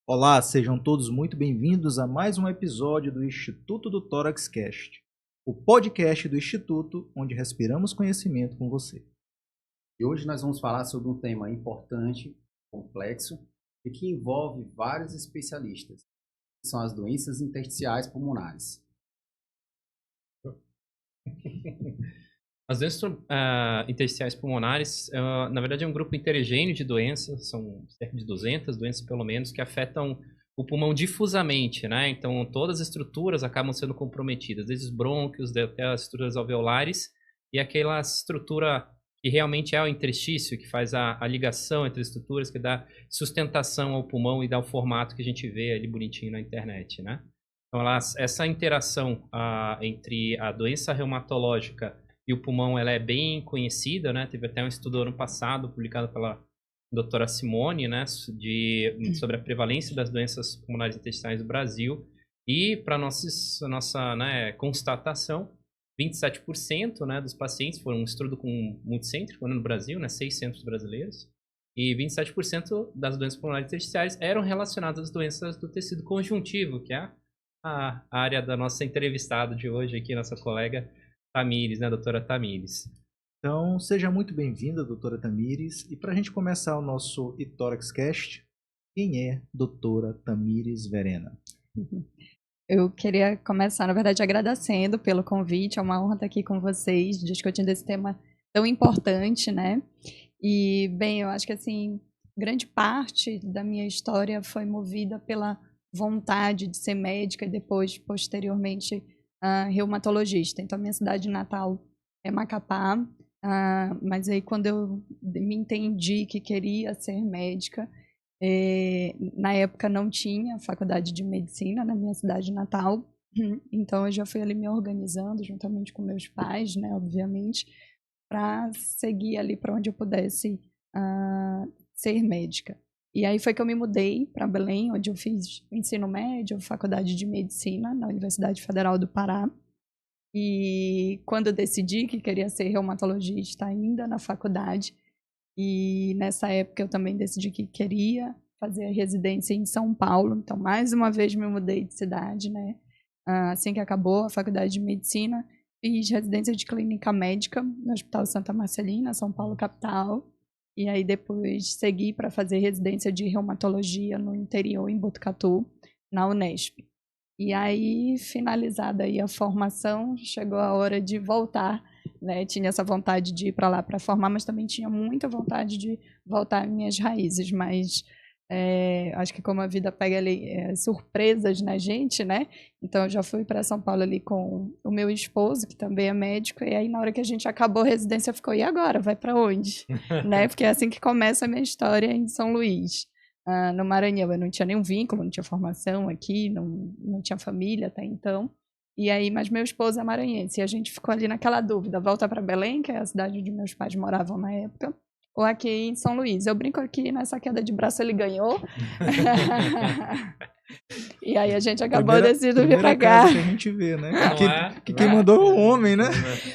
Olá, sejam todos muito bem-vindos a mais um episódio do Instituto do Tórax Cast, o podcast do Instituto onde respiramos conhecimento com você. E hoje nós vamos falar sobre um tema importante, complexo e que envolve vários especialistas, que são as doenças intersticiais pulmonares. As doenças intersticiais pulmonares, na verdade, é um grupo heterogêneo de doenças, são cerca de 200 doenças, pelo menos, que afetam o pulmão difusamente, né? Então, todas as estruturas acabam sendo comprometidas, desde os brônquios até as estruturas alveolares e aquela estrutura que realmente é o interstício, que faz a ligação entre as estruturas, que dá sustentação ao pulmão e dá o formato que a gente vê ali bonitinho na internet, né? Então, essa interação entre a doença reumatológica e o pulmão, ela é bem conhecida, né? Teve até um estudo ano passado, publicado pela doutora Simone, né? Sobre a prevalência das doenças pulmonares intestinais no Brasil. E, para nossa né, constatação, 27%, né, dos pacientes, foi um estudo multicêntrico no Brasil, né, 6 centros brasileiros, e 27% das doenças pulmonares intersticiais eram relacionadas às doenças do tecido conjuntivo, que é a área da nossa entrevistada de hoje aqui, nossa colega Tamires, né, doutora Tamires. Então, seja muito bem-vinda, doutora Tamires. E para a gente começar o nosso eTórax Cast, quem é doutora Tamires Verena? Eu queria começar, na verdade, agradecendo pelo convite. É uma honra estar aqui com vocês, discutindo esse tema tão importante, né? E, bem, eu acho que, assim, grande parte da minha história foi movida pela vontade de ser médica e depois, posteriormente, reumatologista. Então, minha cidade natal é Macapá, mas aí quando eu me entendi que queria ser médica, na época não tinha faculdade de medicina na minha cidade natal, então eu já fui ali me organizando juntamente com meus pais, né, obviamente, para seguir ali para onde eu pudesse ser médica. E aí foi que eu me mudei para Belém, onde eu fiz ensino médio, faculdade de medicina na Universidade Federal do Pará. E quando eu decidi que queria ser reumatologista ainda na faculdade, e nessa época eu também decidi que queria fazer a residência em São Paulo, então mais uma vez me mudei de cidade, né? Assim que acabou a faculdade de medicina, fiz residência de clínica médica no Hospital Santa Marcelina, São Paulo capital, e aí depois segui para fazer residência de reumatologia no interior, em Botucatu, na Unesp. E aí, finalizada aí a formação, chegou a hora de voltar, né? Tinha essa vontade de ir para lá para formar, mas também tinha muita vontade de voltar às minhas raízes, mas acho que como a vida pega ali surpresas na gente, né? Então eu já fui para São Paulo ali com o meu esposo, que também é médico, e aí na hora que a gente acabou a residência ficou, e agora? Vai para onde? Né? Porque é assim que começa a minha história em São Luís. No Maranhão, eu não tinha nenhum vínculo, não tinha formação aqui, não tinha família até então. E aí, mas meu esposo é maranhense, e a gente ficou ali naquela dúvida, volta para Belém, que é a cidade onde meus pais moravam na época, ou aqui em São Luís. Eu brinco aqui, nessa queda de braço ele ganhou. E aí a gente acabou decidindo vir pra cá. Que a gente vê, né? Não que quem mandou é o homem, né?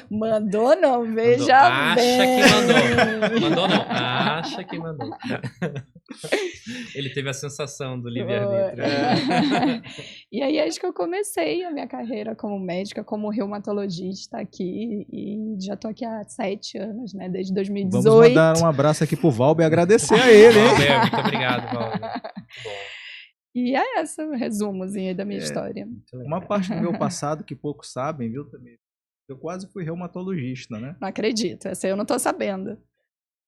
Mandou não, veja bem. Acha que mandou. Mandou não, acha que mandou. Ele teve a sensação do livre-arbítrio. E aí acho que eu comecei a minha carreira como médica, como reumatologista aqui, e já tô aqui há 7 anos, né, desde 2018. Vamos mandar um abraço aqui pro Valber e agradecer a ele, hein? Valber, muito obrigado, Valber. Bom. E é esse o resumozinho aí da minha história. Uma parte do meu passado que poucos sabem, viu, também. Eu quase fui reumatologista, né? Não acredito, essa eu não tô sabendo.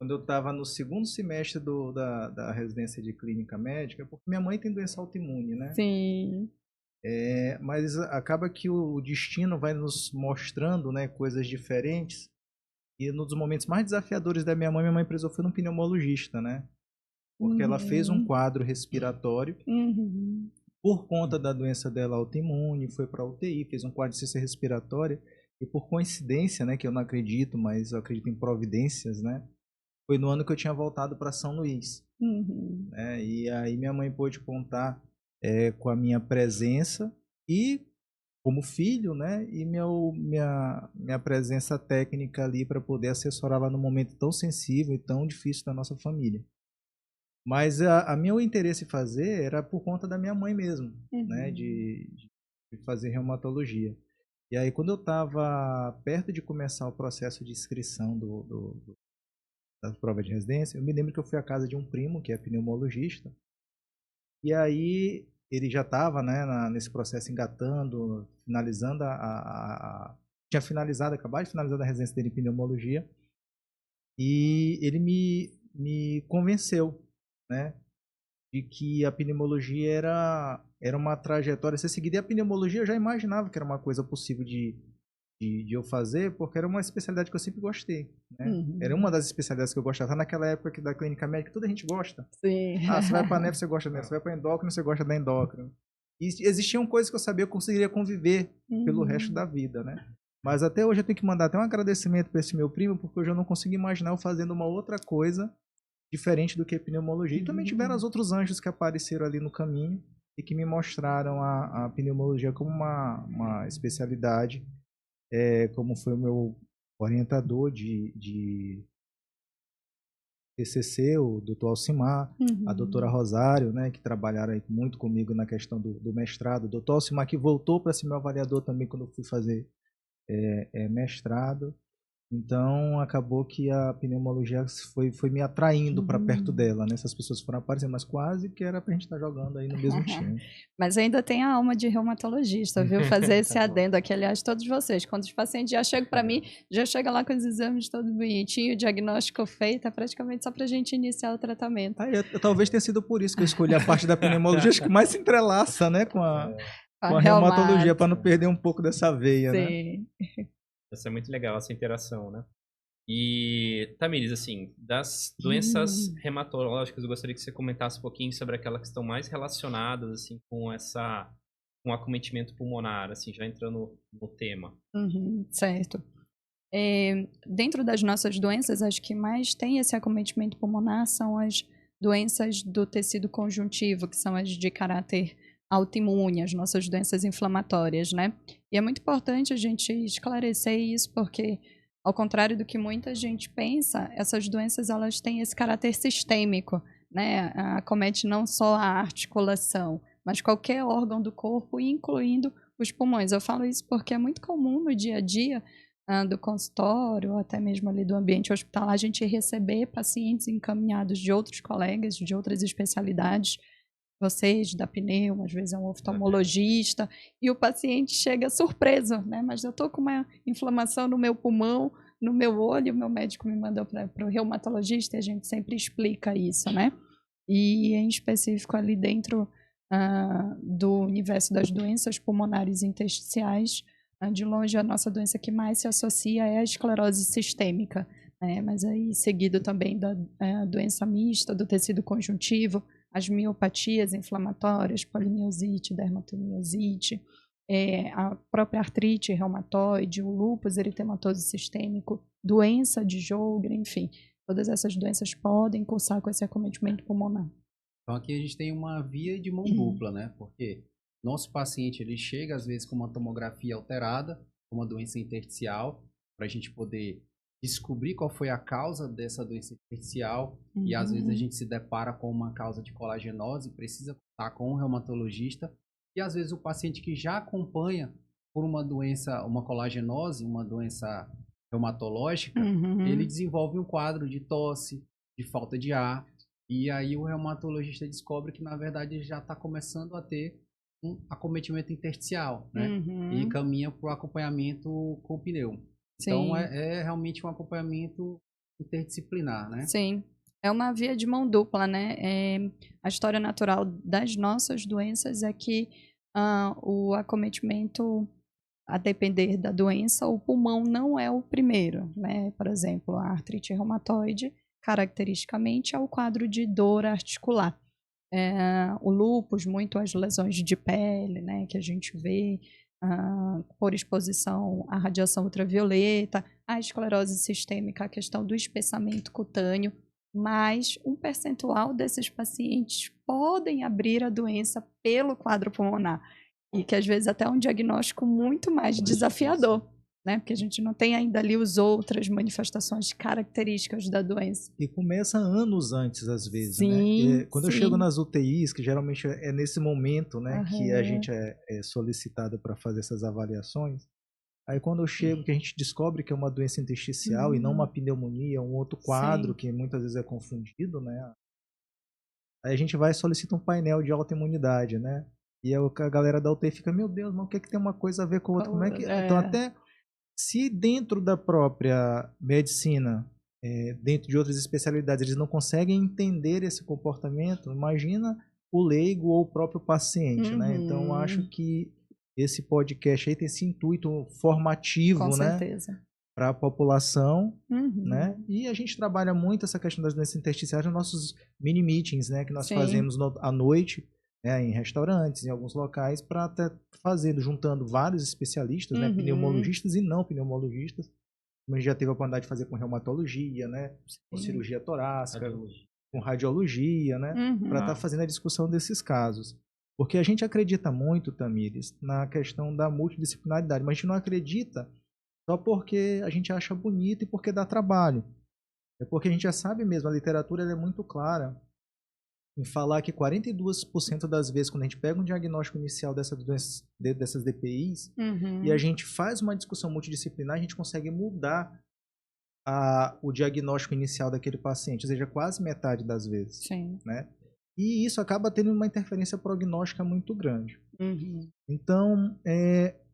Quando eu estava no segundo semestre da residência de clínica médica, porque minha mãe tem doença autoimune, né? Sim. Mas acaba que o destino vai nos mostrando, né, coisas diferentes. E nos momentos mais desafiadores da minha mãe precisou foi num pneumologista, né? Porque ela fez um quadro respiratório por conta da doença dela autoimune, foi para UTI, fez um quadro de ciência respiratória e por coincidência, né, que eu não acredito, mas eu acredito em providências, né? Foi no ano que eu tinha voltado para São Luís. Né? E aí minha mãe pôde contar com a minha presença e como filho, né? E minha presença técnica ali para poder assessorá-la num momento tão sensível e tão difícil da nossa família. Mas a meu interesse em fazer era por conta da minha mãe mesmo, né? Uhum. De fazer reumatologia. E aí, quando eu estava perto de começar o processo de inscrição da prova de residência, eu me lembro que eu fui à casa de um primo, que é pneumologista, e aí ele já estava, né, nesse processo engatando, finalizando tinha finalizado, acabado de finalizar a residência dele em pneumologia, e ele me convenceu, né, de que a pneumologia era uma trajetória a ser seguida. E a pneumologia eu já imaginava que era uma coisa possível de eu fazer, porque era uma especialidade que eu sempre gostei, né? Era uma das especialidades que eu gostava. Naquela época da clínica médica, toda a gente gosta. Sim. Ah, você vai para nef, você gosta da nef. Você vai para endócrino, você gosta da endócrino. E existiam coisas que eu sabia que eu conseguiria conviver pelo resto da vida, né? Mas até hoje eu tenho que mandar até um agradecimento para esse meu primo, porque hoje eu não consigo imaginar eu fazendo uma outra coisa diferente do que pneumologia. E também tiveram os outros anjos que apareceram ali no caminho e que me mostraram a pneumologia como uma especialidade, como foi o meu orientador de TCC, o Dr. Alcimar, a doutora Rosário, né, que trabalharam aí muito comigo na questão do mestrado, o Dr. Alcimar, que voltou para ser meu avaliador também quando eu fui fazer mestrado. Então, acabou que a pneumologia foi me atraindo para perto dela, né? Essas pessoas foram aparecendo, mas quase que era pra gente estar jogando aí no mesmo time. Mas ainda tem a alma de reumatologista, viu? Fazer esse adendo aqui, aliás, todos vocês. Quando os pacientes já chegam para mim, já chega lá com os exames todos bonitinhos, o diagnóstico feito, é praticamente só pra gente iniciar o tratamento. Eu talvez tenha sido por isso que eu escolhi a parte da pneumologia, acho que mais se entrelaça, né, com a reumatologia, para não perder um pouco dessa veia, né? Sim. Isso é muito legal, essa interação, né? E, Tamires, assim, das doenças reumatológicas, eu gostaria que você comentasse um pouquinho sobre aquelas que estão mais relacionadas, assim, com com o acometimento pulmonar, assim, já entrando no tema. Certo. Dentro das nossas doenças, as que mais têm esse acometimento pulmonar são as doenças do tecido conjuntivo, que são as de caráter autoimune, as nossas doenças inflamatórias, né? E é muito importante a gente esclarecer isso, porque, ao contrário do que muita gente pensa, essas doenças, elas têm esse caráter sistêmico, né? Acomete não só a articulação, mas qualquer órgão do corpo, incluindo os pulmões. Eu falo isso porque é muito comum no dia a dia do consultório, ou até mesmo ali do ambiente hospitalar, a gente receber pacientes encaminhados de outros colegas, de outras especialidades, vocês da pneu, às vezes é um oftalmologista, e o paciente chega surpreso, né? Mas eu estou com uma inflamação no meu pulmão, no meu olho, o meu médico me mandou para o reumatologista e a gente sempre explica isso, né? E em específico ali dentro do universo das doenças pulmonares intersticiais, de longe a nossa doença que mais se associa é a esclerose sistêmica, né? Mas aí seguido também da doença mista, do tecido conjuntivo, as miopatias inflamatórias, polimiosite, dermatomiosite, a própria artrite reumatoide, o lúpus eritematoso sistêmico, doença de Sjögren, enfim, todas essas doenças podem cursar com esse acometimento pulmonar. Então aqui a gente tem uma via de mão dupla, né? Porque nosso paciente ele chega às vezes com uma tomografia alterada, com uma doença intersticial, para a gente poder descobrir qual foi a causa dessa doença intersticial e às vezes a gente se depara com uma causa de colagenose, precisa contar com um reumatologista e às vezes o paciente que já acompanha por uma doença, uma colagenose, uma doença reumatológica, ele desenvolve um quadro de tosse, de falta de ar e aí o reumatologista descobre que na verdade ele já está começando a ter um acometimento intersticial, né? E caminha para o acompanhamento com o pneu. Então, é realmente um acompanhamento interdisciplinar, né? Sim, é uma via de mão dupla, né? A história natural das nossas doenças é que o acometimento, a depender da doença, o pulmão não é o primeiro, né? Por exemplo, a artrite reumatoide, caracteristicamente, é o quadro de dor articular. O lúpus, muito as lesões de pele, né? Que a gente vê por exposição à radiação ultravioleta, a esclerose sistêmica, a questão do espessamento cutâneo, mas um percentual desses pacientes podem abrir a doença pelo quadro pulmonar, e que às vezes até é um diagnóstico muito mais desafiador, né? Porque a gente não tem ainda ali as outras manifestações características da doença. E começa anos antes, às vezes, Sim, né? Quando eu chego nas UTIs, que geralmente é nesse momento, né, que a gente é solicitado para fazer essas avaliações, aí quando eu chego, que a gente descobre que é uma doença intersticial e não uma pneumonia, um outro quadro que muitas vezes é confundido, né? Aí a gente vai e solicita um painel de autoimunidade, né? E aí a galera da UTI fica, meu Deus, mas o que é que tem uma coisa a ver com a outra? Como é que... Então até se dentro da própria medicina, dentro de outras especialidades, eles não conseguem entender esse comportamento, imagina o leigo ou o próprio paciente, né? Então eu acho que esse podcast aí tem esse intuito formativo, com né? certeza. Para a população, né? E a gente trabalha muito essa questão das doenças intersticiais nos nossos mini meetings, né? Que nós fazemos à noite, né? Em restaurantes, em alguns locais, para até fazendo, juntando vários especialistas, né? Pneumologistas e não pneumologistas. A gente já teve a oportunidade de fazer com reumatologia, né? Com cirurgia torácica, com radiologia, né? Para estar fazendo a discussão desses casos. Porque a gente acredita muito, Tamires, na questão da multidisciplinaridade, mas a gente não acredita só porque a gente acha bonito e porque dá trabalho. É porque a gente já sabe mesmo, a literatura ela é muito clara em falar que 42% das vezes, quando a gente pega um diagnóstico inicial dessas DPIs e a gente faz uma discussão multidisciplinar, a gente consegue mudar o diagnóstico inicial daquele paciente, ou seja, quase metade das vezes. Sim. Né? E isso acaba tendo uma interferência prognóstica muito grande. Então,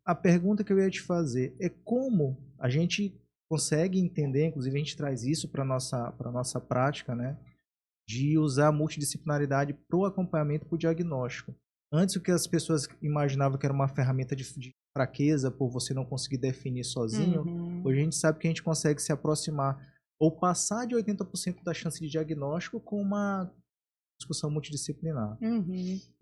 a pergunta que eu ia te fazer é como a gente consegue entender, inclusive a gente traz isso para a nossa prática, né? De usar a multidisciplinaridade para o acompanhamento, para o diagnóstico. Antes, o que as pessoas imaginavam que era uma ferramenta de fraqueza por você não conseguir definir sozinho, hoje a gente sabe que a gente consegue se aproximar ou passar de 80% da chance de diagnóstico com uma discussão multidisciplinar.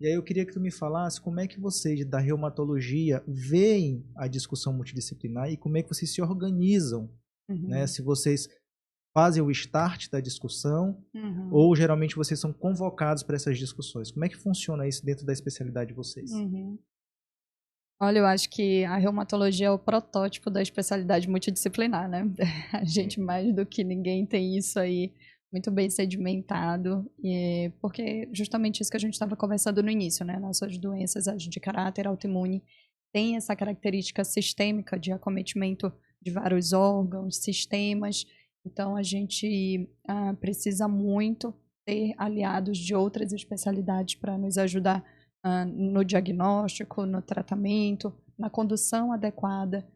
E aí eu queria que tu me falasse como é que vocês da reumatologia veem a discussão multidisciplinar e como é que vocês se organizam, né? Se vocês fazem o start da discussão ou geralmente vocês são convocados para essas discussões. Como é que funciona isso dentro da especialidade de vocês? Olha, eu acho que a reumatologia é o protótipo da especialidade multidisciplinar, né? A gente mais do que ninguém tem isso aí muito bem sedimentado, porque justamente isso que a gente estava conversando no início, né? Nossas doenças de caráter autoimune têm essa característica sistêmica de acometimento de vários órgãos, sistemas. Então, a gente precisa muito ter aliados de outras especialidades para nos ajudar no diagnóstico, no tratamento, na condução adequada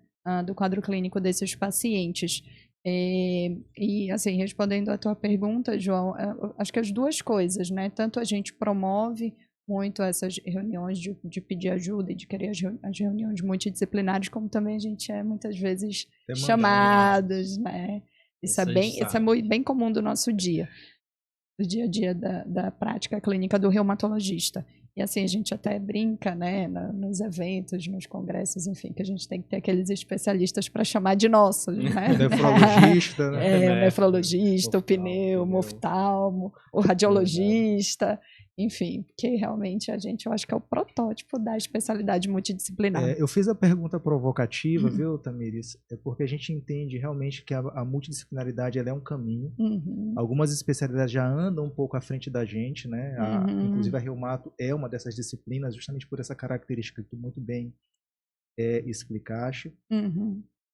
do quadro clínico desses pacientes. E, assim, respondendo à tua pergunta, João, acho que as duas coisas, né? Tanto a gente promove muito essas reuniões de pedir ajuda e de querer as reuniões multidisciplinares, como também a gente é muitas vezes chamados, né? Isso é bem comum do nosso dia, do dia a dia da prática clínica do reumatologista. E assim, a gente até brinca, né, nos eventos, nos congressos, enfim, que a gente tem que ter aqueles especialistas para chamar de nossos, né? O nefrologista, né? O nefrologista, o pneumo, oftalmo, o radiologista, enfim, porque realmente eu acho que é o protótipo da especialidade multidisciplinar. Eu fiz a pergunta provocativa, viu, Tamires? É porque a gente entende realmente que a multidisciplinaridade ela é um caminho. Algumas especialidades já andam um pouco à frente da gente, né? Inclusive a reumato é uma dessas disciplinas, justamente por essa característica que tu muito bem explicaste.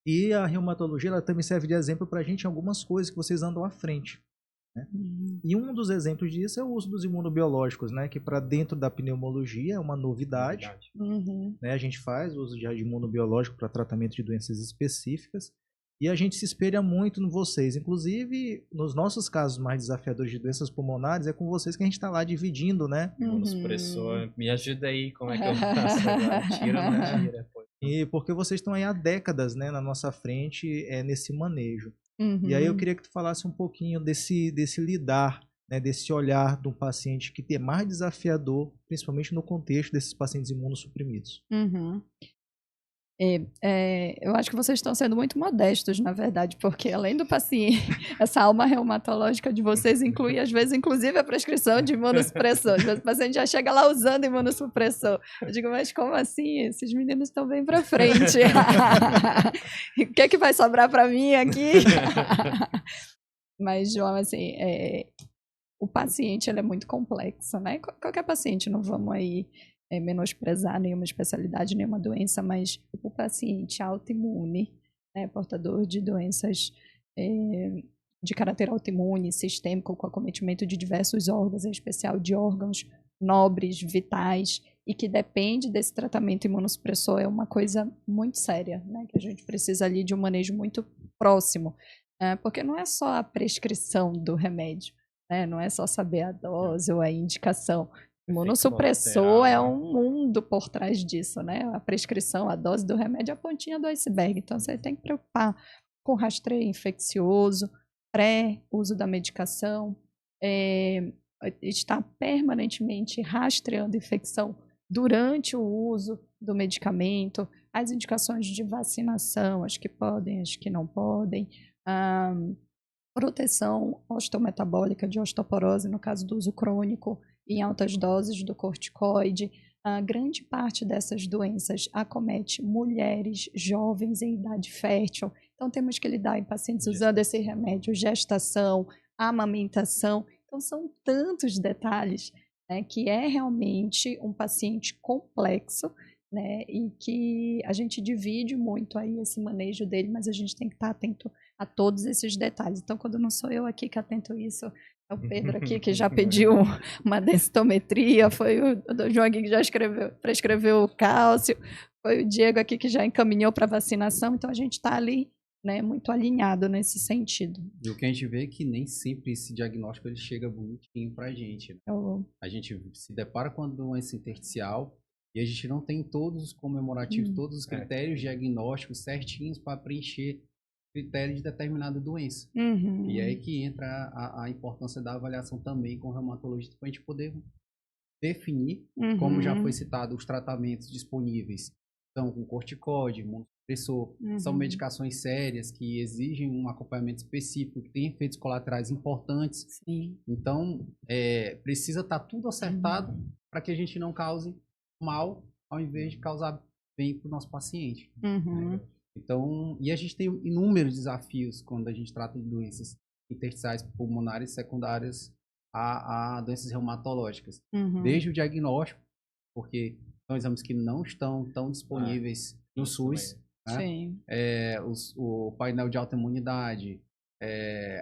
E a reumatologia ela também serve de exemplo para a gente em algumas coisas que vocês andam à frente. Né? E um dos exemplos disso é o uso dos imunobiológicos, né? Que para dentro da pneumologia é uma novidade. Né? A gente faz uso de imunobiológico para tratamento de doenças específicas e a gente se espelha muito em vocês. Inclusive, nos nossos casos mais desafiadores de doenças pulmonares, é com vocês que a gente está lá dividindo, né? Imunossupressor, me ajuda aí, como é que eu faço agora? Tira, não tira. E porque vocês estão aí há décadas, né, na nossa frente nesse manejo. E aí eu queria que tu falasse um pouquinho desse lidar, né, desse olhar de um paciente que é mais desafiador, principalmente no contexto desses pacientes imunossuprimidos. Eu acho que vocês estão sendo muito modestos, na verdade, porque além do paciente, essa alma reumatológica de vocês inclui, às vezes, inclusive a prescrição de imunossupressor. Às vezes o paciente já chega lá usando imunossupressor. Eu digo, mas como assim? Esses meninos estão bem pra frente. O que é que vai sobrar pra mim aqui? Mas, João, assim, o paciente ele é muito complexo, né? Qualquer paciente, não vamos aí menosprezar nenhuma especialidade, nenhuma doença, mas o paciente autoimune, né, portador de doenças de caráter autoimune, sistêmico, com acometimento de diversos órgãos, em especial de órgãos nobres, vitais, e que depende desse tratamento imunossupressor, é uma coisa muito séria, né, que a gente precisa ali de um manejo muito próximo, porque não é só a prescrição do remédio, né, não é só saber a dose ou a indicação. Imunossupressor é um mundo por trás disso, né? A prescrição, a dose do remédio é a pontinha do iceberg. Então, você tem que preocupar com rastreio infeccioso, pré-uso da medicação, estar permanentemente rastreando infecção durante o uso do medicamento, as indicações de vacinação, as que podem, as que não podem, proteção osteometabólica de osteoporose, no caso do uso crônico, em altas doses do corticoide. A grande parte dessas doenças acomete mulheres jovens em idade fértil. Então, temos que lidar em pacientes usando esse remédio, gestação, amamentação. Então, são tantos detalhes, né, que é realmente um paciente complexo, né, e que a gente divide muito aí esse manejo dele, mas a gente tem que estar atento a todos esses detalhes. Então, quando não sou eu aqui que atento isso, é o Pedro aqui que já pediu uma densitometria, foi o João aqui que já prescreveu o cálcio, foi o Diego aqui que já encaminhou para vacinação, então a gente está ali, né, muito alinhado nesse sentido. E o que a gente vê é que nem sempre esse diagnóstico ele chega bonitinho para a gente. Né? A gente se depara com a doença intersticial e a gente não tem todos os comemorativos, todos os critérios diagnósticos certinhos para preencher critério de determinada doença. E é aí que entra a importância da avaliação também com o reumatologista para a gente poder definir, como já foi citado, os tratamentos disponíveis. Então, com corticóide, imunossupressor, são medicações sérias que exigem um acompanhamento específico, que tem efeitos colaterais importantes. Sim. Então, precisa estar tudo acertado para que a gente não cause mal, ao invés de causar bem para o nosso paciente. Né? Então, e a gente tem inúmeros desafios quando a gente trata de doenças intersticiais pulmonares secundárias a doenças reumatológicas. Desde o diagnóstico, porque são exames que não estão tão disponíveis no SUS. Né? Sim. O painel de autoimunidade,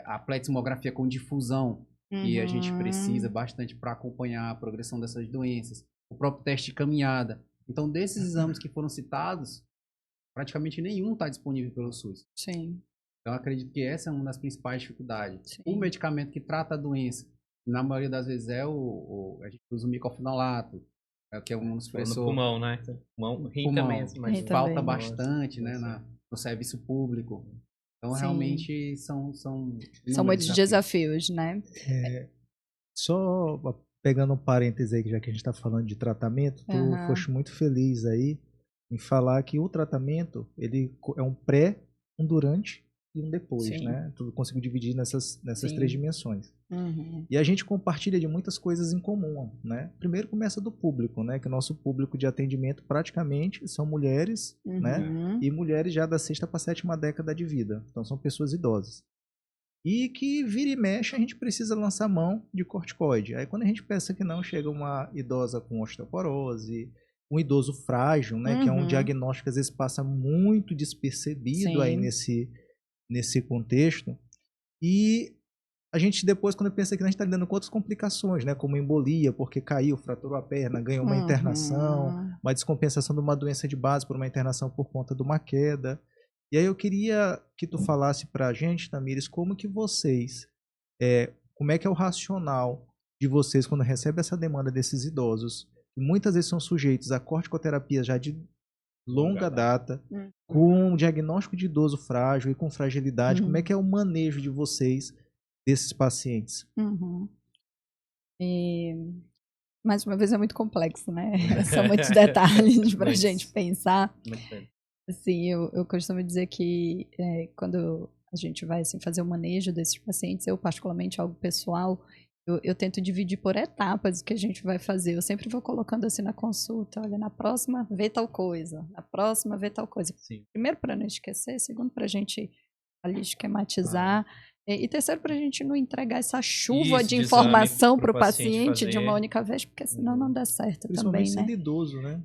a pletismografia com difusão, que a gente precisa bastante para acompanhar a progressão dessas doenças. O próprio teste de caminhada. Então, desses exames que foram citados, praticamente nenhum está disponível pelo SUS. Sim. Então, eu acredito que essa é uma das principais dificuldades. Sim. O medicamento que trata a doença, na maioria das vezes a gente usa o micofenolato, que é um imunossupressor. No pulmão, né? Pulmão rim também. Mas Rim falta também. bastante, né, no serviço público. Então, realmente, são muitos desafios, né? Só pegando um parêntese aí, já que a gente está falando de tratamento, tu foste muito feliz aí em falar que o tratamento, ele é um pré, um durante e um depois, né? Tu conseguiu dividir nessas três dimensões. E a gente compartilha de muitas coisas em comum, né? Primeiro começa do público, né? Que o nosso público de atendimento praticamente são mulheres, né? E mulheres já da 6ª para 7ª década de vida. Então são pessoas idosas. E que vira e mexe a gente precisa lançar mão de corticoide. Aí quando a gente pensa que não, chega uma idosa com osteoporose, um idoso frágil, né? Que é um diagnóstico que às vezes passa muito despercebido aí nesse contexto. E a gente depois, quando pensa que a gente está lidando com outras complicações, né? Como embolia, porque caiu, fraturou a perna, ganhou uma internação, uma descompensação de uma doença de base por uma internação por conta de uma queda. E aí eu queria que tu falasse para a gente, Tamires, como que vocês, como é que é o racional de vocês quando recebe essa demanda desses idosos, que muitas vezes são sujeitos a corticoterapia já de longa data, com diagnóstico de idoso frágil e com fragilidade, como é que é o manejo de vocês desses pacientes? E, mais uma vez, é muito complexo, né? São muitos detalhes para a gente pensar. Assim, eu costumo dizer que quando a gente vai assim, fazer o manejo desses pacientes, eu particularmente, algo pessoal, eu tento dividir por etapas o que a gente vai fazer. Eu sempre vou colocando assim na consulta, olha, na próxima vê tal coisa, na próxima vê tal coisa. Sim. Primeiro para não esquecer, segundo para a gente ali esquematizar, e terceiro para a gente não entregar essa chuva Isso, de de informação exame para o pro paciente paciente de uma fazer. única vez, porque senão não dá certo também, Principalmente né? sendo idoso, né?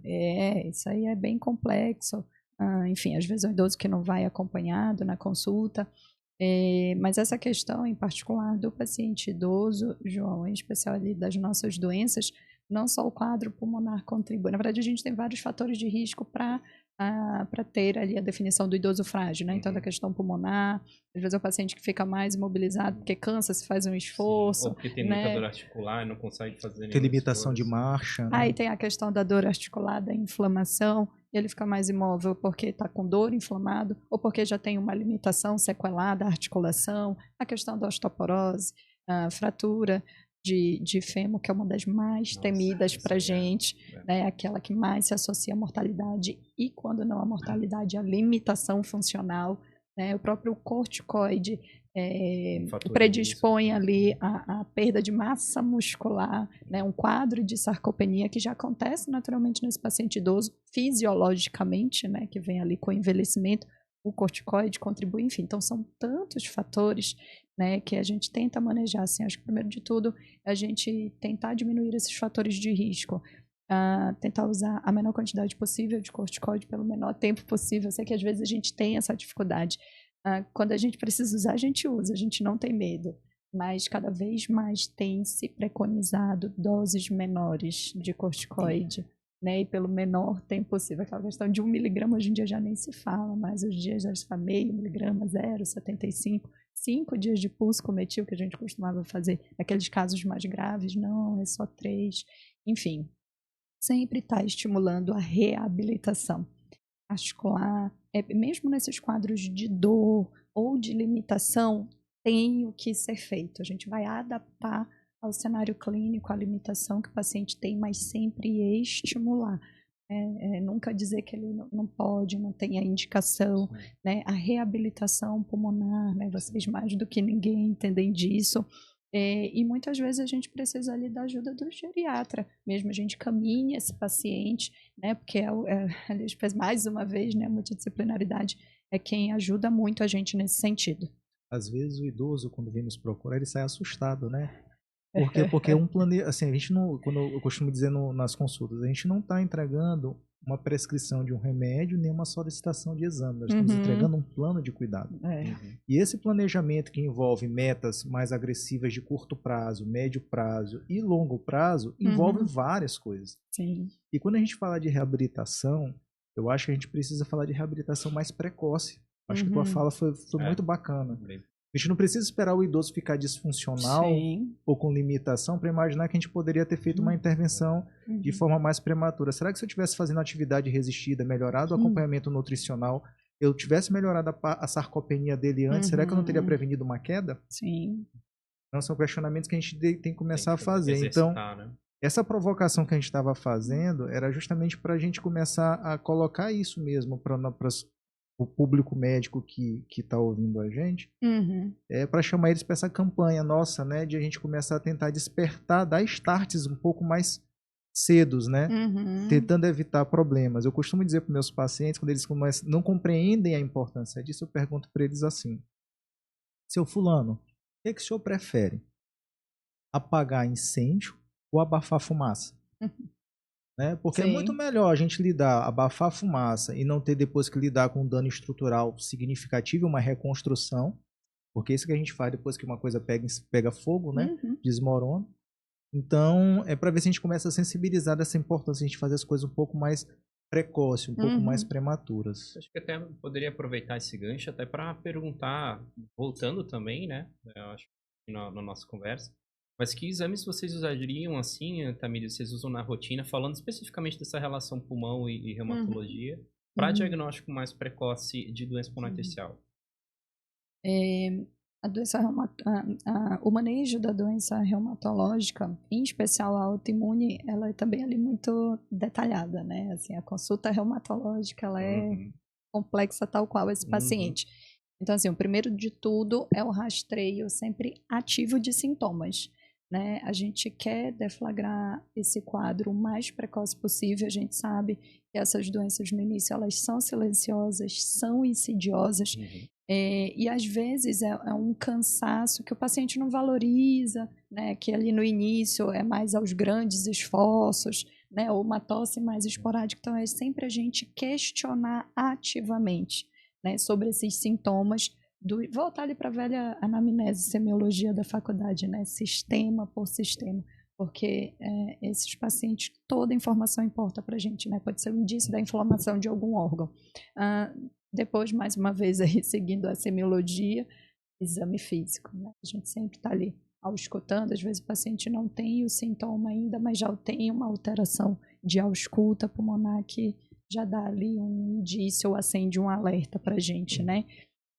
Isso aí é bem complexo. Enfim, às vezes é um idoso que não vai acompanhado na consulta. Mas essa questão em particular do paciente idoso, João, em especial ali das nossas doenças, não só o quadro pulmonar contribui. Na verdade, a gente tem vários fatores de risco para ter ali a definição do idoso frágil, né? Então, da questão pulmonar, às vezes é o paciente que fica mais imobilizado porque cansa, se faz um esforço. Ou porque tem né? muita dor articular e não consegue fazer Tem nenhum limitação de esforço. marcha, né? Aí tem a questão da dor articulada, inflamação, ele fica mais imóvel porque está com dor, inflamado, ou porque já tem uma limitação sequelada, a articulação, a questão da osteoporose, a fratura de fêmur, que é uma das mais Nossa, temidas essa para a aí gente, né? Aquela que mais se associa à mortalidade, e quando não à mortalidade, à limitação funcional, né? O próprio corticoide Um fator de predispõe risco. ali a perda de massa muscular, né, um quadro de sarcopenia que já acontece naturalmente nesse paciente idoso, fisiologicamente, né, que vem ali com o envelhecimento, o corticoide contribui, enfim. Então, são tantos fatores, né, que a gente tenta manejar. Assim, acho que, primeiro de tudo, a gente tentar diminuir esses fatores de risco. Tentar usar a menor quantidade possível de corticoide pelo menor tempo possível. Eu sei que às vezes a gente tem essa dificuldade. Quando a gente precisa usar, a gente usa, a gente não tem medo. Mas cada vez mais tem se preconizado doses menores de corticoide, né? E pelo menor tempo possível. Aquela questão de 1 miligrama hoje em dia já nem se fala, mas hoje em dia já se fala meio miligrama, 0,75. 5 dias de pulso cometil que a gente costumava fazer. Aqueles casos mais graves, não, é só 3. Enfim, sempre está estimulando a reabilitação articular, mesmo nesses quadros de dor ou de limitação, tem o que ser feito. A gente vai adaptar ao cenário clínico a limitação que o paciente tem, mas sempre estimular. Nunca dizer que ele não pode, não tem a indicação, né? A reabilitação pulmonar, né? Vocês mais do que ninguém entendem disso. E muitas vezes a gente precisa ali da ajuda do geriatra, mesmo a gente caminha esse paciente, né, porque mais uma vez, né, a multidisciplinaridade é quem ajuda muito a gente nesse sentido. Às vezes o idoso, quando vem nos procurar, ele sai assustado, né? Porque um planejamento, assim, a gente não, quando eu costumo dizer nas consultas, a gente não está entregando uma prescrição de um remédio nem uma solicitação de exame, nós estamos entregando um plano de cuidado. E esse planejamento que envolve metas mais agressivas de curto prazo, médio prazo e longo prazo, envolve várias coisas. Sim. E quando a gente fala de reabilitação, eu acho que a gente precisa falar de reabilitação mais precoce. Acho que a tua fala foi muito bacana. A gente não precisa esperar o idoso ficar disfuncional ou com limitação para imaginar que a gente poderia ter feito uma intervenção de forma mais prematura. Será que se eu estivesse fazendo atividade resistida, melhorado o acompanhamento nutricional, eu tivesse melhorado a sarcopenia dele antes, será que eu não teria prevenido uma queda? Sim. Então são questionamentos que a gente tem que começar a fazer. Exercitar, Então, né? essa provocação que a gente estava fazendo era justamente para a gente começar a colocar isso mesmo para o público médico que está ouvindo a gente, para chamar eles para essa campanha nossa, né, de a gente começar a tentar despertar, dar starts um pouco mais cedos, né, tentando evitar problemas. Eu costumo dizer para meus pacientes, quando eles não compreendem a importância disso, eu pergunto para eles assim: seu fulano, o que o senhor prefere? Apagar incêndio ou abafar fumaça? Né? Porque é muito melhor a gente abafar a fumaça e não ter depois que lidar com um dano estrutural significativo, uma reconstrução, porque isso que a gente faz depois que uma coisa pega fogo, né? Desmorona. Então, é para ver se a gente começa a sensibilizar dessa importância de a gente fazer as coisas um pouco mais precoce, um pouco mais prematuras. Acho que até poderia aproveitar esse gancho até para perguntar, voltando também, né? Eu acho que na nossa conversa. Mas que exames vocês usariam assim, Tamires, vocês usam na rotina, falando especificamente dessa relação pulmão e reumatologia, para diagnóstico mais precoce de doença pulmonar intersticial? A doença o manejo da doença reumatológica, em especial a autoimune, ela é também ali muito detalhada, né? Assim, a consulta reumatológica, ela é complexa tal qual esse paciente. Então, assim, o primeiro de tudo é o rastreio sempre ativo de sintomas, né? A gente quer deflagrar esse quadro o mais precoce possível. A gente sabe que essas doenças no início, elas são silenciosas, são insidiosas, e às vezes é um cansaço que o paciente não valoriza, né? Que ali no início é mais aos grandes esforços, né? Ou uma tosse mais esporádica. Então, é sempre a gente questionar ativamente, né, sobre esses sintomas, voltar ali para a velha anamnese, semiologia da faculdade, né, sistema por sistema, porque esses pacientes, toda informação importa para a gente, né, pode ser um indício da inflamação de algum órgão. Depois, mais uma vez, aí, seguindo a semiologia, exame físico, né, a gente sempre está ali auscultando, às vezes o paciente não tem o sintoma ainda, mas já tem uma alteração de ausculta pulmonar que já dá ali um indício ou acende um alerta para a gente, né?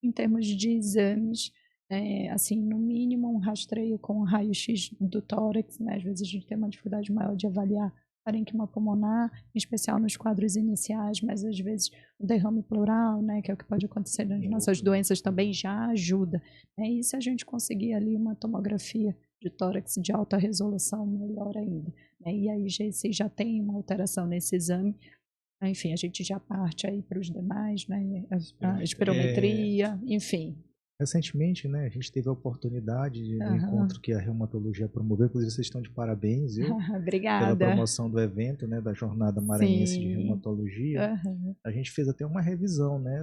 Em termos de exames, assim, no mínimo um rastreio com raio-x do tórax, né? Às vezes a gente tem uma dificuldade maior de avaliar parênquima pulmonar, em especial nos quadros iniciais, mas às vezes o derrame pleural, né? Que é o que pode acontecer nas nossas doenças também já ajuda, né? E se a gente conseguir ali uma tomografia de tórax de alta resolução, melhor ainda, né? E aí se já tem uma alteração nesse exame, enfim, a gente já parte aí para os demais, né? A espirometria, enfim. Recentemente, né, a gente teve a oportunidade de um encontro que a reumatologia promoveu, inclusive vocês estão de parabéns, viu? Obrigada. Pela promoção do evento, né, da Jornada Maranhense de Reumatologia. A gente fez até uma revisão, né,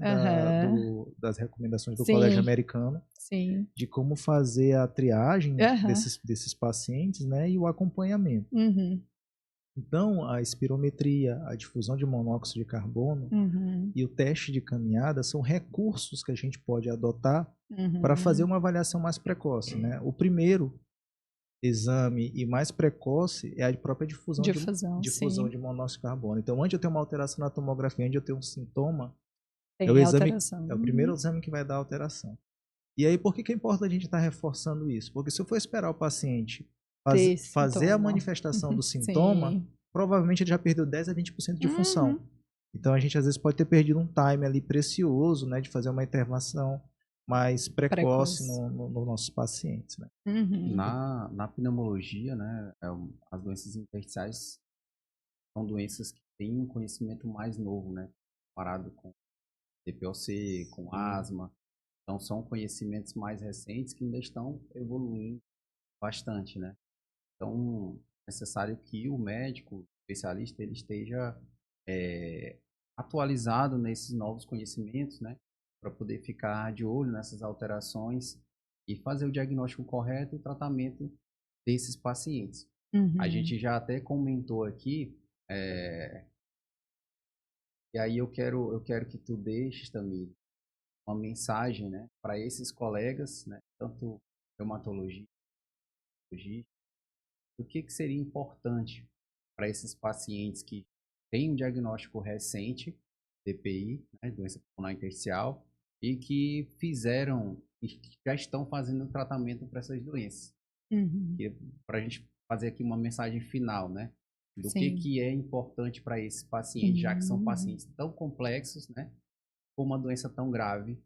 das recomendações do Colégio Americano, de como fazer a triagem desses pacientes, né, e o acompanhamento. Então, a espirometria, a difusão de monóxido de carbono e o teste de caminhada são recursos que a gente pode adotar para fazer uma avaliação mais precoce, né? O primeiro exame e mais precoce é a própria difusão de monóxido de carbono. Então, onde eu tenho uma alteração na tomografia, onde eu tenho um sintoma, é o primeiro exame que vai dar alteração. E aí, por que é importante a gente estar reforçando isso? Porque se eu for esperar o paciente fazer a manifestação do sintoma, provavelmente ele já perdeu 10 a 20% de função. Então a gente às vezes pode ter perdido um time ali precioso, né, de fazer uma intervenção mais precoce nos nossos pacientes, né? Na pneumologia, né, as doenças intersticiais são doenças que têm um conhecimento mais novo, né, comparado com DPOC, com asma. Então são conhecimentos mais recentes que ainda estão evoluindo bastante, né? Então, é necessário que o médico, o especialista, ele esteja atualizado nesses novos conhecimentos, né? Para poder ficar de olho nessas alterações e fazer o diagnóstico correto e o tratamento desses pacientes. A gente já até comentou aqui, e aí eu quero que tu deixes também uma mensagem, né, para esses colegas, né, tanto reumatologia, o que seria importante para esses pacientes que têm um diagnóstico recente, DPI, né, doença pulmonar intersticial, e que já estão fazendo tratamento para essas doenças. Para a gente fazer aqui uma mensagem final, né, do que é importante para esses pacientes, já que são pacientes tão complexos, né, com uma doença tão grave,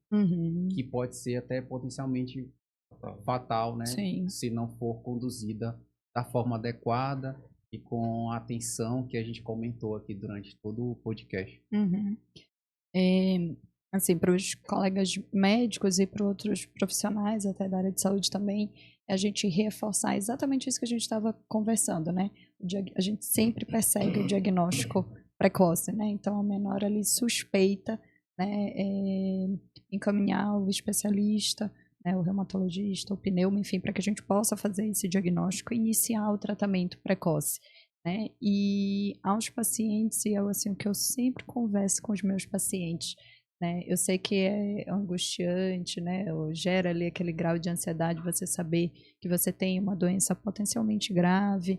que pode ser até potencialmente fatal, né, se não for conduzida da forma adequada e com a atenção que a gente comentou aqui durante todo o podcast. Assim, para os colegas médicos e para outros profissionais até da área de saúde também, a gente reforçar exatamente isso que a gente estava conversando, né? A gente sempre persegue o diagnóstico precoce, né? Então, a menor ali suspeita, né, encaminhar o especialista, né, o reumatologista, o pneuma, enfim, para que a gente possa fazer esse diagnóstico e iniciar o tratamento precoce, né? E aos pacientes, e assim, o que eu sempre converso com os meus pacientes, né? Eu sei que é angustiante, né? Ou gera ali aquele grau de ansiedade você saber que você tem uma doença potencialmente grave,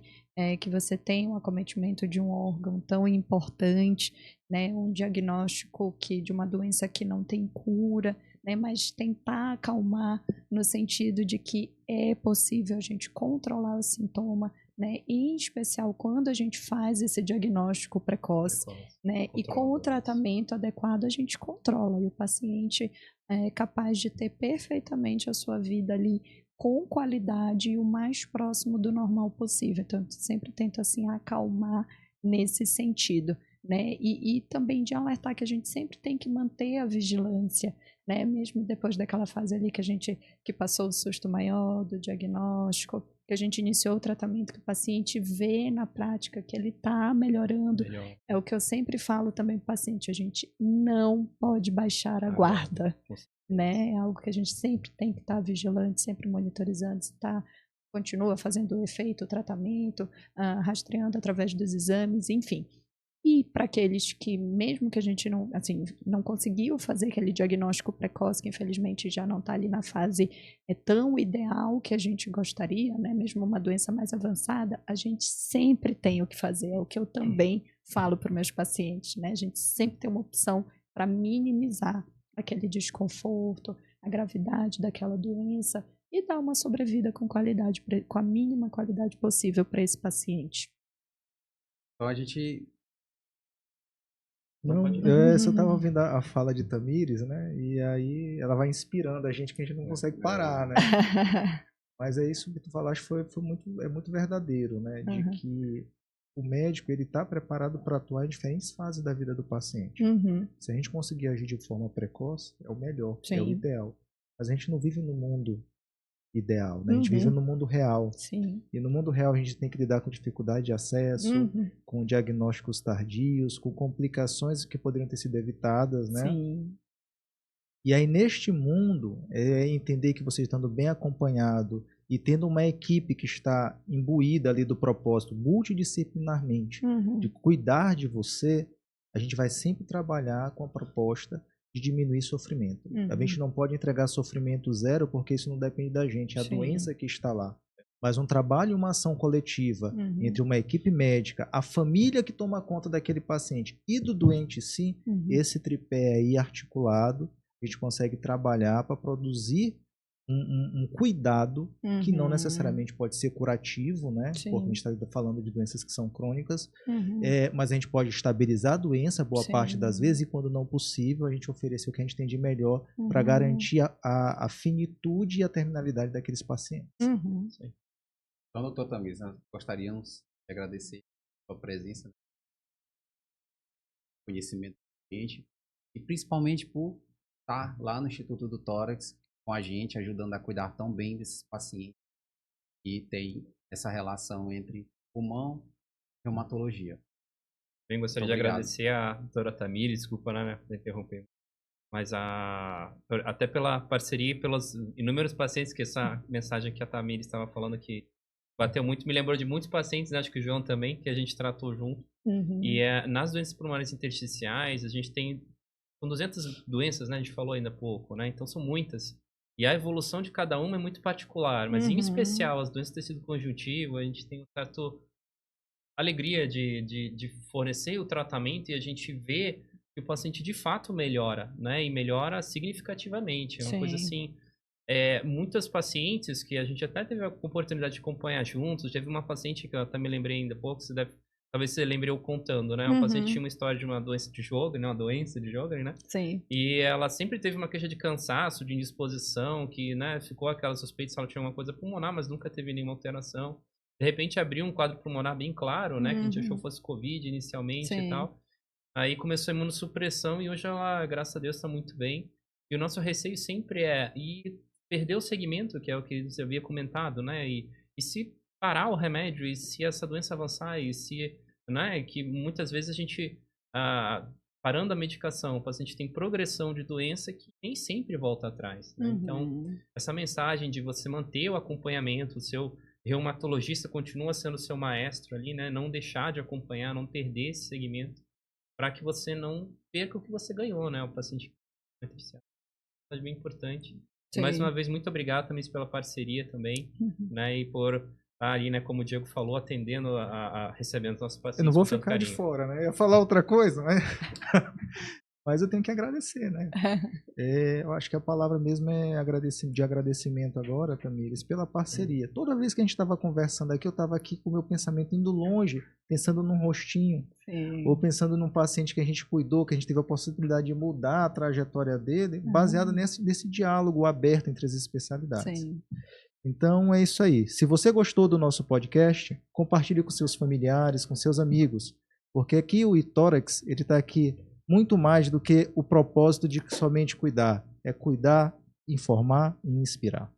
que você tem um acometimento de um órgão tão importante, né? Um diagnóstico de uma doença que não tem cura, né? Mas tentar acalmar no sentido de que é possível a gente controlar o sintoma, né? Em especial quando a gente faz esse diagnóstico precoce, né? E com o tratamento adequado a gente controla e o paciente é capaz de ter perfeitamente a sua vida ali com qualidade e o mais próximo do normal possível. Então, eu sempre tento assim acalmar nesse sentido, né? E também de alertar que a gente sempre tem que manter a vigilância, né? Mesmo depois daquela fase ali que passou o susto maior do diagnóstico, que a gente iniciou o tratamento, que o paciente vê na prática que ele está melhorando. É o que eu sempre falo também para o paciente, a gente não pode baixar a guarda, né? É algo que a gente sempre tem que estar vigilante, sempre monitorizando, se continua fazendo o efeito, o tratamento, rastreando através dos exames, enfim. E para aqueles que, mesmo que a gente não conseguiu fazer aquele diagnóstico precoce, que infelizmente já não está ali na fase tão ideal que a gente gostaria, né? Mesmo uma doença mais avançada, a gente sempre tem o que fazer, é o que eu também falo para os meus pacientes, né? A gente sempre tem uma opção para minimizar aquele desconforto, a gravidade daquela doença e dar uma sobrevida com qualidade, com a mínima qualidade possível para esse paciente. Então a gente... Não, eu só estava ouvindo a fala de Tamires, né? E aí ela vai inspirando a gente que a gente não consegue parar, né? Mas é isso que tu falaste, é muito verdadeiro, né? De que o médico ele está preparado para atuar em diferentes fases da vida do paciente. Se a gente conseguir agir de forma precoce, é o melhor, é o ideal. Mas a gente não vive no mundo ideal, né? A gente vive no mundo real. Sim. E no mundo real a gente tem que lidar com dificuldade de acesso, com diagnósticos tardios, com complicações que poderiam ter sido evitadas, né? Sim. E aí neste mundo, é entender que você estando bem acompanhado e tendo uma equipe que está imbuída ali do propósito multidisciplinarmente de cuidar de você, a gente vai sempre trabalhar com a proposta de diminuir sofrimento. A gente não pode entregar sofrimento zero porque isso não depende da gente, é a doença que está lá. Mas um trabalho e uma ação coletiva entre uma equipe médica, a família que toma conta daquele paciente e do doente sim, esse tripé aí articulado, a gente consegue trabalhar para produzir um cuidado que não necessariamente pode ser curativo, né? Porque a gente está falando de doenças que são crônicas, mas a gente pode estabilizar a doença boa parte das vezes e, quando não possível, a gente oferecer o que a gente tem de melhor para garantir a finitude e a terminalidade daqueles pacientes. Então, doutor Tamires, nós gostaríamos de agradecer a sua presença, conhecimento do cliente e principalmente por estar lá no Instituto do Tórax com a gente, ajudando a cuidar tão bem desses pacientes que tem essa relação entre pulmão e reumatologia. Bem, gostaria de agradecer a doutora Tamires, desculpa, né, por interromper, mas até pela parceria e pelos inúmeros pacientes que essa mensagem que a Tamires estava falando que bateu muito, me lembrou de muitos pacientes, né, acho que o João também, que a gente tratou junto. E nas doenças pulmonares intersticiais, a gente tem são 200 doenças, né, a gente falou ainda há pouco, né, então são muitas. E a evolução de cada uma é muito particular, mas em especial as doenças do tecido conjuntivo, a gente tem uma certa alegria de fornecer o tratamento e a gente vê que o paciente de fato melhora, né, e melhora significativamente. É uma coisa assim, muitas pacientes que a gente até teve a oportunidade de acompanhar juntos, teve uma paciente que eu até me lembrei ainda há pouco, talvez você lembre eu contando, né? O paciente tinha uma história de uma doença de Sjögren, né? Uma doença de Sjögren, né? Sim. E ela sempre teve uma queixa de cansaço, de indisposição, que, né, ficou aquela suspeita se ela tinha uma coisa pulmonar, mas nunca teve nenhuma alteração. De repente abriu um quadro pulmonar bem claro, né? Que a gente achou fosse Covid inicialmente e tal. Aí começou a imunossupressão e hoje ela, graças a Deus, está muito bem. E o nosso receio sempre é perder o segmento, que é o que você havia comentado, né? E se parar o remédio, e se essa doença avançar, e se, né, que muitas vezes a gente, parando a medicação, o paciente tem progressão de doença que nem sempre volta atrás, né? Então, essa mensagem de você manter o acompanhamento, o seu reumatologista continua sendo seu maestro ali, né? Não deixar de acompanhar, não perder esse segmento, para que você não perca o que você ganhou, né? O paciente é bem importante. Mais uma vez, muito obrigado também pela parceria também, né? E por estar ali, né, como o Diego falou, atendendo, recebendo nossos pacientes. Eu não vou ficar de fora, né? Eu ia falar outra coisa, mas Mas eu tenho que agradecer, né? Eu acho que a palavra mesmo é de agradecimento agora, Tamires, pela parceria. Toda vez que a gente estava conversando aqui, eu estava aqui com o meu pensamento indo longe, pensando num rostinho, ou pensando num paciente que a gente cuidou, que a gente teve a possibilidade de mudar a trajetória dele, baseado nesse diálogo aberto entre as especialidades. Sim. Então é isso aí. Se você gostou do nosso podcast, compartilhe com seus familiares, com seus amigos, porque aqui o eThorax, ele está aqui muito mais do que o propósito de somente cuidar. É cuidar, informar e inspirar.